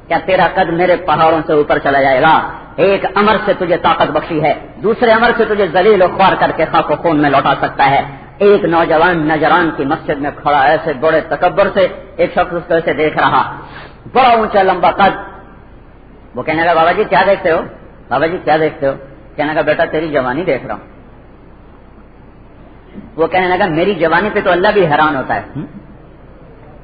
کیا تیرا قد میرے پہاڑوں سے اوپر چلا جائے گا؟ ایک امر سے تجھے طاقت بخشی ہے، دوسرے امر سے تجھے ذلیل و خوار کر کے خاک و خون میں لوٹا سکتا ہے۔ ایک نوجوان نجران کی مسجد میں کھڑا ایسے بڑے تکبر سے، ایک شخص اس کو ایسے دیکھ رہا، بڑا اونچا لمبا قد۔ وہ کہنے لگا بابا جی کیا دیکھتے ہو؟ بابا جی کیا دیکھتے ہو؟ کہنے لگا بیٹا تیری جوانی دیکھ رہا ہوں۔ وہ کہنے لگا میری جوانی پہ تو اللہ بھی حیران ہوتا ہے،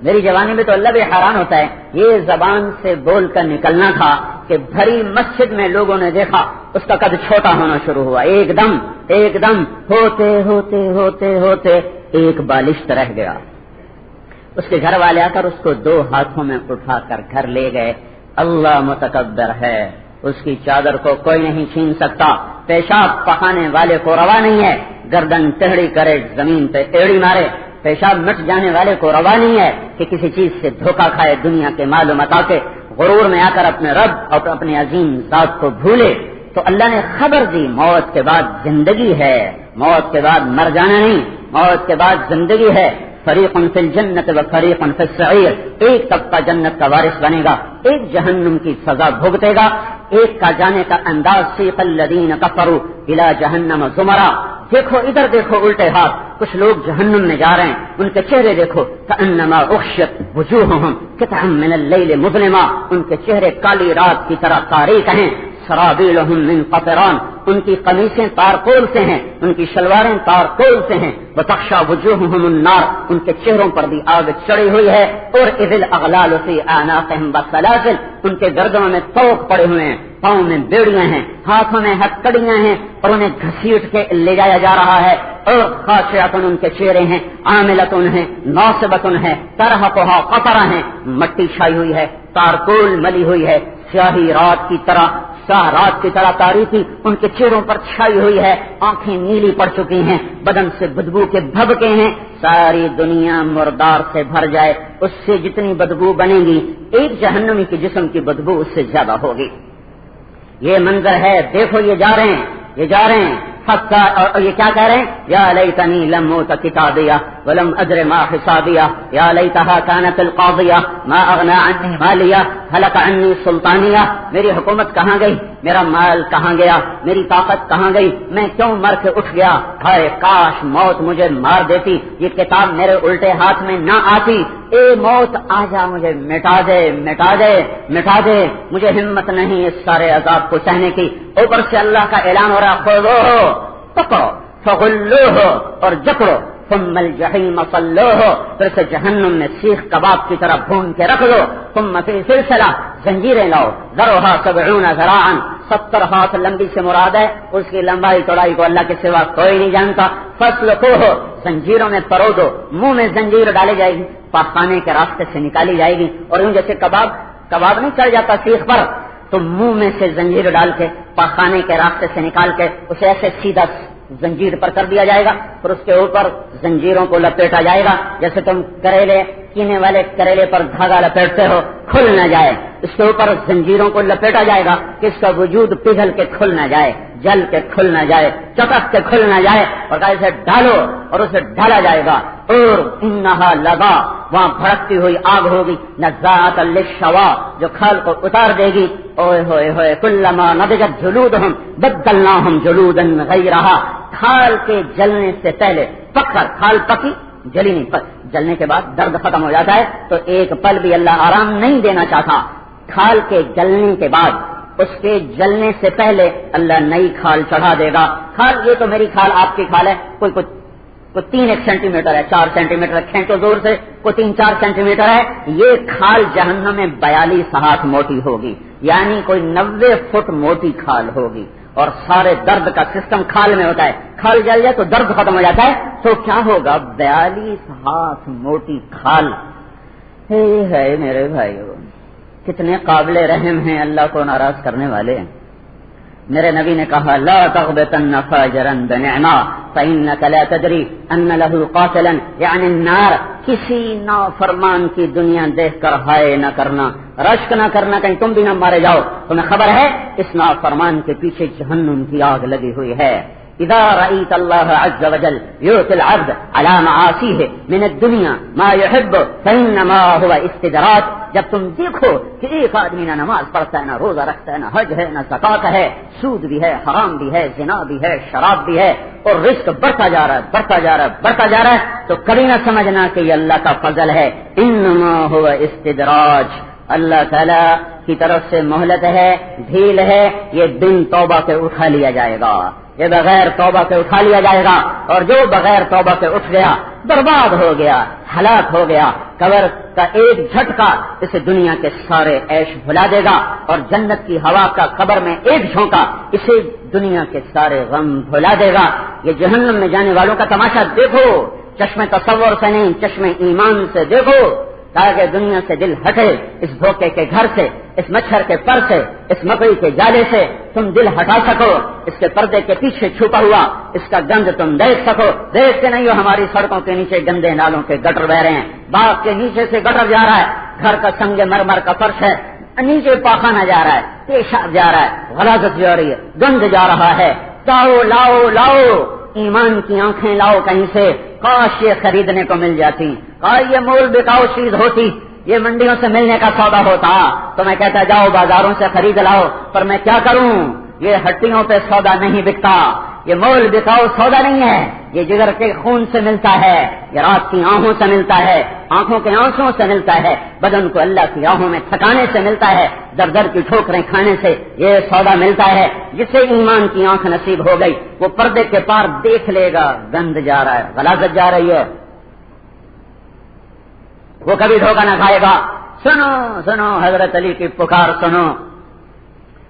میری جوانی میں تو اللہ بھی حیران ہوتا ہے۔ یہ زبان سے بول کر نکلنا تھا کہ بھری مسجد میں لوگوں نے دیکھا اس کا قد چھوٹا ہونا شروع ہوا، ایک دم ہوتے ہوتے ہوتے ہوتے ایک بالشت رہ گیا۔ اس کے گھر والے آ کر اس کو 2 ہاتھوں میں اٹھا کر گھر لے گئے۔ اللہ متکبر ہے، اس کی چادر کو کوئی نہیں چھین سکتا، پیشاب پخانے والے کو روا نہیں ہے، گردن ٹہڑی کرے زمین پہ ایڑی مارے، پیشاب مٹ جانے والے کو روا نہیں ہے کہ کسی چیز سے دھوکہ کھائے، دنیا کے مال و متاع کے غرور میں آ کر اپنے رب اور اپنے عظیم ذات کو بھولے۔ تو اللہ نے خبر دی موت کے بعد زندگی ہے، موت کے بعد مر جانا نہیں، موت کے بعد زندگی ہے۔ فریق فی الجنت و فریق فی السعیر، ایک طبقہ جنت کا وارث بنے گا، ایک جہنم کی سزا بھگتے گا۔ ایک کا جانے کا انداز سیق الذین کفروا الی جہنم زمرا، دیکھو ادھر دیکھو الٹے ہاتھ، کچھ لوگ جہنم میں جا رہے ہیں، ان کے چہرے دیکھو کأنما اغشیت وجوہہم قطعا من اللیل مظلما، ان کے چہرے کالی رات کی طرح تاریک ہیں۔ سرابیلہم من قطران، ان کی قمیصیں تارکول سے ہیں، ان کی شلواریں تارکول سے ہیں۔ وتخشی وجوہہم النار، ان کے چہروں پر بھی آگ چڑھی ہوئی ہے۔ اور اذ الاغلال فی اعناقہم والسلاسل، ان کے گردنوں میں طوق پڑے ہوئے ہیں، پاؤں میں بیڑیاں ہیں، ہاتھوں میں ہتکڑیاں ہیں، اور انہیں گھسیٹ کے لے جایا جا رہا ہے۔ اور خاشعۃ، ان کے چہرے ہیں، عاملۃ ہیں، ناصبۃ ہیں، ترہقھا قطرہ ہیں، مٹی چھائی ہوئی ہے، تارکول ملی ہوئی ہے، سیاہی رات کی طرح تاریکی ان کے چہروں پر چھائی ہوئی ہے، آنکھیں نیلی پڑ چکی ہیں، بدن سے بدبو کے بھبکے ہیں۔ ساری دنیا مردار سے بھر جائے، اس سے جتنی بدبو بنے گی ایک جہنمی کے جسم کی بدبو اس سے زیادہ ہوگی۔ یہ منظر ہے، دیکھو یہ جا رہے ہیں۔ اور یہ کیا کہہ رہے ہیں؟ یا لیتنی لم اوت کتابیہ ولم ادر ما حسابیہ یا لیتہا کانت القاضیہ ما اغنی عنی مالیہ ہلک عنی سلطانیہ، میری حکومت کہاں گئی، میرا مال کہاں گیا، میری طاقت کہاں گئی، میں کیوں مر کے اٹھ گیا، ہائے کاش موت مجھے مار دیتی، یہ کتاب میرے الٹے ہاتھ میں نہ آتی۔ اے موت آجا، مجھے مٹا دے مٹا دے مٹا دے، مجھے ہمت نہیں اس سارے عذاب کو سہنے کی۔ اوپر سے اللہ کا اعلان ہو رہا، خذوہ پکڑو فغلوہ اور جکڑو ثم الجحیم صلوہ، پھر سے جہنم میں سیخ کباب کی طرح بھون کے رکھ دو۔ ثم فی سلسلہ، زنجیریں لاؤ، ذرعہا 70 ذراعا، 70 ہاتھ لمبی سے مراد ہے، اس کی لمبائی چوڑائی کو اللہ کے سوا کوئی نہیں جانتا۔ فاسلکوہ، زنجیروں میں پرو دو، منہ میں زنجیر ڈالی جائے گی، پاخانے کے راستے سے نکالی جائے گی، اور یوں جیسے کباب نہیں چڑھ جاتا سیخ پر، تو منہ میں سے زنجیر ڈال کے پاخانے کے راستے سے نکال کے اسے ایسے سیدھا زنجیر پر کر دیا جائے گا، پھر اس کے اوپر زنجیروں کو لپیٹا جائے گا، جیسے تم کریلے کینے والے کریلے پر دھاگا لپیٹتے ہو کھل نہ جائے، اس کے اوپر زنجیروں کو لپیٹا جائے گا کہ اس کا وجود پگھل کے کھل نہ جائے، جل کے کھل نہ جائے، چٹک کے کھل نہ جائے، اور اسے ڈالو اور اسے ڈالا جائے گا۔ اور انہا لگا، وہاں بھڑکتی ہوئی آگ ہوگی، نزاعۃ للشوا، جو کھال کو اتار دے گی۔ اوئے ہوئے ہوئے، کلما نضجت جلودہم بدلناہم جلودا غیرہا، کھال کے جلنے سے پہلے پکر، کھال پکی جلی نہیں، جلنے کے بعد درد ختم ہو جاتا ہے، تو ایک پل بھی اللہ آرام نہیں دینا چاہتا۔ کھال کے جلنے کے بعد، اس کے جلنے سے پہلے اللہ نئی کھال چڑھا دے گا۔ کھال، یہ تو میری کھال آپ کی کھال ہے، کوئی 3 سینٹی میٹر ہے، 4 سینٹی میٹر ہے، کھینچو زور سے، کوئی 3-4 سینٹی میٹر ہے، یہ کھال جہنم میں 42 ہاتھ موٹی ہوگی، یعنی کوئی 90 فٹ موٹی کھال ہوگی، اور سارے درد کا سسٹم کھال میں ہوتا ہے، کھال جل جائے تو درد ختم ہو جاتا ہے، تو کیا ہوگا 42 ہاتھ موٹی کھال۔ ہے میرے بھائیو، کتنے قابل رحم ہیں اللہ کو ناراض کرنے والے۔ میرے نبی نے کہا، لا تغبطن فاجرا بنعما فإنك لا تدري ان له قاتلا، یعنی النار، کسی نافرمان کی دنیا دیکھ کر ہائے نہ کرنا، رشک نہ کرنا کہیں تم بھی نہ مارے جاؤ، تمہیں خبر ہے اس نافرمان کے پیچھے جہنم کی آگ لگی ہوئی ہے۔ اذا رأيت الله عز وجل يؤتي العبد على معاصيه من الدنيا ما يحب فإنما هو استدراج. جب تم دیکھو کہ ایک آدمی نہ نماز پڑھتا ہے، نہ روزہ رکھتا ہے، نہ حج ہے، نہ زکات ہے، سود بھی ہے، حرام بھی ہے، زنا بھی ہے، شراب بھی ہے، اور رزق بڑھتا جا رہا ہے، بڑھتا جا رہا ہے، بڑھتا جا رہا ہے، تو کبھی نہ سمجھنا کہ یہ اللہ کا فضل ہے. انما هو استدراج، اللہ تعالی کی طرف سے مہلت ہے، ڈھیل ہے. یہ بن توبہ کے اٹھا لیا جائے گا، یہ بغیر توبہ کے اٹھا لیا جائے گا، اور جو بغیر توبہ کے اٹھ گیا برباد ہو گیا، ہلاک ہو گیا. قبر کا ایک جھٹکا اسے دنیا کے سارے عیش بھلا دے گا، اور جنت کی ہوا کا قبر میں ایک جھونکا اسے دنیا کے سارے غم بھلا دے گا. یہ جہنم میں جانے والوں کا تماشا دیکھو، چشم تصور سے نہیں، چشم ایمان سے دیکھو، تاکہ دنیا سے دل ہٹے. اس دھوکے کے گھر سے، اس مچھر کے پر سے، اس مکڑی کے جالے سے تم دل ہٹا سکو. اس کے پردے کے پیچھے چھپا ہوا اس کا گند تم دیکھ سکو. دیکھتے نہیں ہو ہماری سڑکوں کے نیچے گندے نالوں کے گٹر بہ رہے ہیں، باغ کے نیچے سے گٹر جا رہا ہے، گھر کا سنگ مرمر کا فرش ہے، نیچے پاخانہ جا رہا ہے، پیشاب جا رہا ہے، غلاظت جا رہی ہے، گند جا رہا ہے. لاؤ لاؤ لاؤ ایمان کی آنکھیں لاؤ کہیں سے. کاش یہ خریدنے کو مل جاتی، کاش یہ مول بکاؤ چیز ہوتی، یہ منڈیوں سے ملنے کا سودا ہوتا تو میں کہتا جاؤ بازاروں سے خرید لاؤ. پر میں کیا کروں، یہ ہٹیوں پہ سودا نہیں بکتا، یہ مول بکاؤ سودا نہیں ہے. یہ جگر کے خون سے ملتا ہے، یہ رات کی آنکھوں سے ملتا ہے، آنکھوں کے آنسوں سے ملتا ہے، بدن کو اللہ کی راہوں میں تھکانے سے ملتا ہے، در در کی ٹھوکریں کھانے سے یہ سودا ملتا ہے. جسے ایمان کی آنکھ نصیب ہو گئی وہ پردے کے پار دیکھ لے گا گند جا رہا ہے، غلاظت جا رہی ہے، وہ کبھی دھوکہ نہ کھائے گا. سنو سنو حضرت علی کی پکار سنو.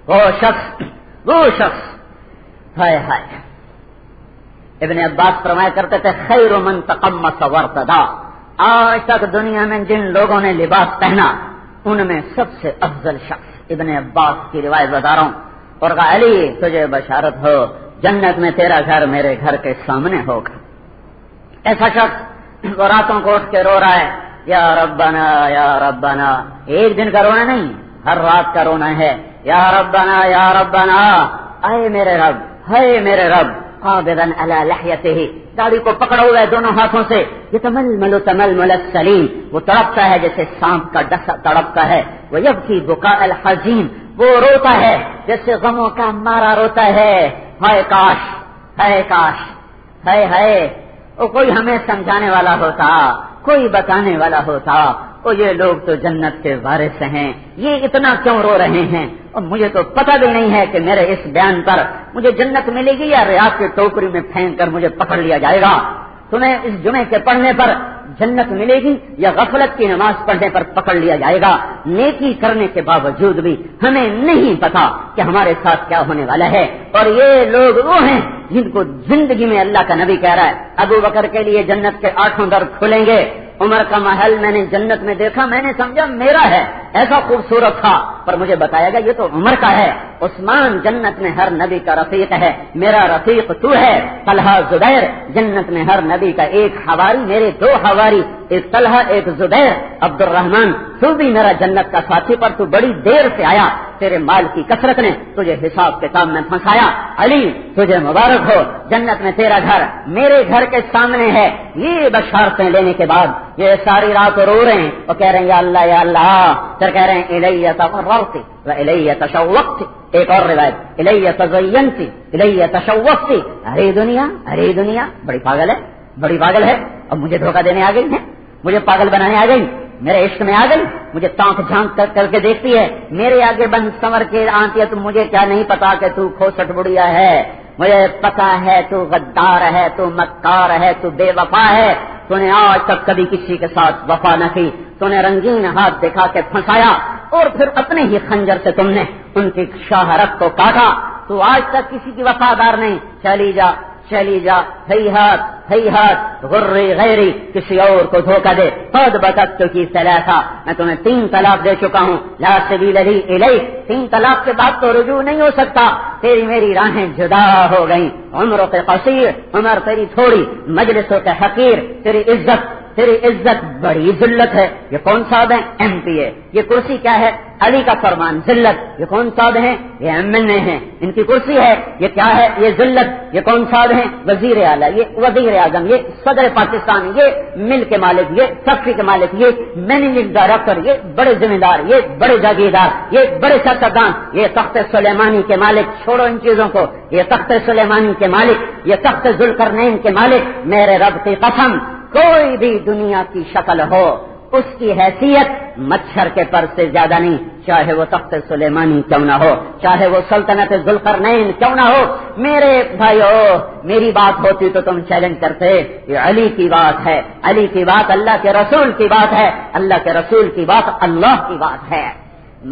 وہ شخص ہائے ہائے. ابن عباس فرمایا کرتے تھے خیر من تقمص وارتدا. آج تک دنیا میں جن لوگوں نے لباس پہنا ان میں سب سے افضل شخص ابن عباس کی روایت بتا رہا ہوں. اور کہا علی تجھے بشارت ہو، جنت میں تیرا گھر میرے گھر کے سامنے ہوگا. ایسا شخص وہ راتوں کو اٹھ کے رو رہا ہے یا ربنا یا ربنا. ایک دن کا رونا نہیں، ہر رات کا رونا ہے. یا ربنا یا ربنا، اے میرے رب، ہے میرے رب. قابضا علی لحیتہ، داڑھی کو پکڑا ہوا ہے دونوں ہاتھوں سے. یہ تململ السلیم، وہ تڑپتا ہے جیسے سانپ کا ڈسا تڑپتا ہے. وہ یبکی بکاء الحزین، وہ روتا ہے جیسے غموں کا مارا روتا ہے. ہائے کاش، ہائے کاش، ہائے ہائے وہ کوئی ہمیں سمجھانے والا ہوتا، کوئی بتانے والا ہوتا. اور یہ لوگ تو جنت کے وارث ہیں، یہ اتنا کیوں رو رہے ہیں؟ اور مجھے تو پتہ بھی نہیں ہے کہ میرے اس بیان پر مجھے جنت ملے گی یا ریاض کی ٹوکری میں پھینک کر مجھے پکڑ لیا جائے گا. تمہیں اس جمعے کے پڑھنے پر جنت ملے گی یا غفلت کی نماز پڑھنے پر پکڑ لیا جائے گا. نیکی کرنے کے باوجود بھی ہمیں نہیں پتا کہ ہمارے ساتھ کیا ہونے والا ہے. اور یہ لوگ وہ ہیں جن کو زندگی میں اللہ کا نبی کہہ رہا ہے ابو بکر کے لیے جنت کے 8 در کھلیں گے. عمر کا محل میں نے جنت میں دیکھا، میں نے سمجھا میرا ہے، ایسا خوبصورت تھا، پر مجھے بتایا گیا یہ تو عمر کا ہے. عثمان جنت میں ہر نبی کا رفیق ہے، میرا رفیق تو ہے. طلحہ زبیر جنت میں ہر نبی کا ایک حواری، میرے 2 حواری، ایک طلحہ ایک زبیر. عبد الرحمن تو بھی میرا جنت کا ساتھی، پر تو بڑی دیر سے آیا، تیرے مال کی کثرت نے تجھے حساب کتاب میں پھنسایا. علی تجھے مبارک ہو، جنت میں تیرا گھر میرے گھر کے سامنے ہے. یہ بشارتیں لینے کے بعد یہ ساری رات رو رہے ہیں اور کہہ رہے ہیں یا اللہ یا اللہ. پھر کہہ رہے ہیں الی تقربت و الی تشوقت. ایک اور روایت الی تزینت الی تشوقت. ارے دنیا بڑی پاگل ہے، بڑی پاگل ہے. اب مجھے دھوکہ دینے آ گئی ہے، مجھے پاگل بنانے آ گئی، میرے عشق میں آ گئی، مجھے تانک جھانک کر کے دیکھتی ہے، میرے آگے بند سنور کے آتی ہے. تم مجھے کیا نہیں پتا کہ تو کھوسٹ بڑھیا ہے؟ مجھے پتا ہے تو غدار ہے، تو مکار ہے، تو بے وفا ہے. تو نے آج تک کبھی کسی کے ساتھ وفا نہ کی. تو نے رنگین ہاتھ دکھا کے پھنسایا اور پھر اپنے ہی خنجر سے تم نے ان کی شاہرت کو کاٹا. تو آج تک کسی کی وفادار نہیں. چلی جا ہی ہاتھ غری غیری، کسی اور کو دھوکہ دے. خود بتت کی ثلاثہ، میں تمہیں 3 طلاق دے چکا ہوں. لا سبیل لی الیک، 3 طلاق کے بعد تو رجوع نہیں ہو سکتا. تیری میری راہیں جدا ہو گئیں. عمروں کے قصیر، عمر تیری تھوڑی، مجلسوں کے حقیر، تیری عزت تیری عزت بڑی ذلت ہے. یہ کون صاحب ہیں؟ ایم پی اے. یہ کرسی کیا ہے؟ علی کا فرمان. ذلت. یہ کون صاحب ہیں؟ یہ ایم این اے ہیں. ان کی کرسی ہے. یہ کیا ہے؟ یہ ذلت. یہ کون صاحب ہیں؟ وزیر اعلیٰ. یہ وزیر اعظم. یہ صدر پاکستان. یہ مل کے مالک. یہ فیکٹری کے مالک. یہ مینیجنگ ڈائریکٹر. یہ بڑے ذمہ دار. یہ بڑے جاگیردار. یہ بڑے سیاستدان. یہ تخت سلیمانی کے مالک. چھوڑو ان چیزوں کو. یہ تخت سلیمانی کے مالک. یہ تخت ذوالقرنین کے مالک. میرے رب کی قسم، کوئی بھی دنیا کی شکل ہو، اس کی حیثیت مچھر کے پر سے زیادہ نہیں، چاہے وہ تخت سلیمانی کیوں نہ ہو، چاہے وہ سلطنت ذوالقرنین کیوں نہ ہو. میرے بھائیو، میری بات ہوتی تو تم چیلنج کرتے. یہ علی کی بات ہے. علی کی بات اللہ کے رسول کی بات ہے. اللہ کے رسول کی بات اللہ کی بات ہے.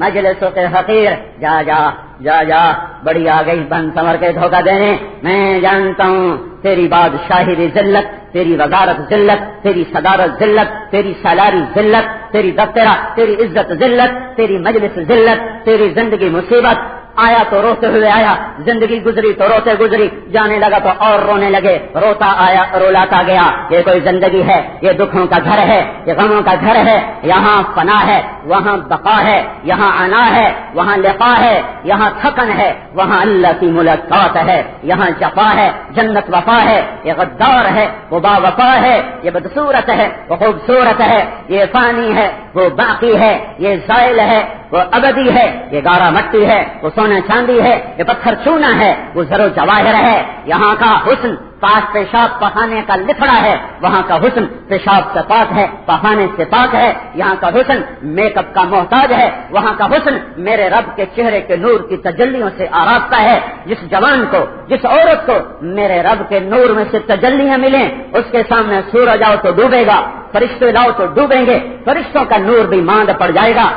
مجلسوں کے حقیر، جا جا جا جا، بڑی آ گئی بن سمر کے دھوکہ دینے. میں جانتا ہوں تیری بادشاہی ذلت، تیری وزارت ذلت، تیری صدارت ذلت، تیری سالاری ذلت، تیری دفترہ، تیری عزت ذلت، تیری مجلس ذلت، تیری زندگی مصیبت. آیا تو روتے ہوئے آیا، زندگی گزری تو روتے گزری، جانے لگا تو اور رونے لگے، روتا آیا رولاتا گیا. یہ کوئی زندگی ہے؟ یہ دکھوں کا گھر ہے، یہ غموں کا گھر ہے. یہاں فنا ہے، وہاں بقا ہے. یہاں عنا ہے، وہاں لقا ہے. یہاں تھکن ہے، وہاں اللہ کی ملاقات ہے. یہاں جفا ہے، جنت وفا ہے. یہ غدار ہے، وہ با وفا ہے. یہ بدصورت ہے، وہ خوبصورت ہے. یہ فانی ہے، وہ باقی ہے. یہ زائل ہے، وہ ابدی ہے. یہ گارا مٹی ہے، وہ سونا چاندی ہے. یہ پتھر چونا ہے، وہ زر و جواہر ہے. یہاں کا حسن پاک پیشاب پخانے کا لکھڑا ہے، وہاں کا حسن پیشاب سے پاک ہے، پخانے سے پاک ہے. یہاں کا حسن میک اپ کا محتاج ہے، وہاں کا حسن میرے رب کے چہرے کے نور کی تجلیوں سے آراستہ ہے. جس جوان کو، جس عورت کو میرے رب کے نور میں سے تجلیاں ملیں، اس کے سامنے سورج آؤ تو ڈوبے گا، فرشتے لاؤ تو ڈوبیں گے، فرشتوں کا نور بھی ماند پڑ جائے گا.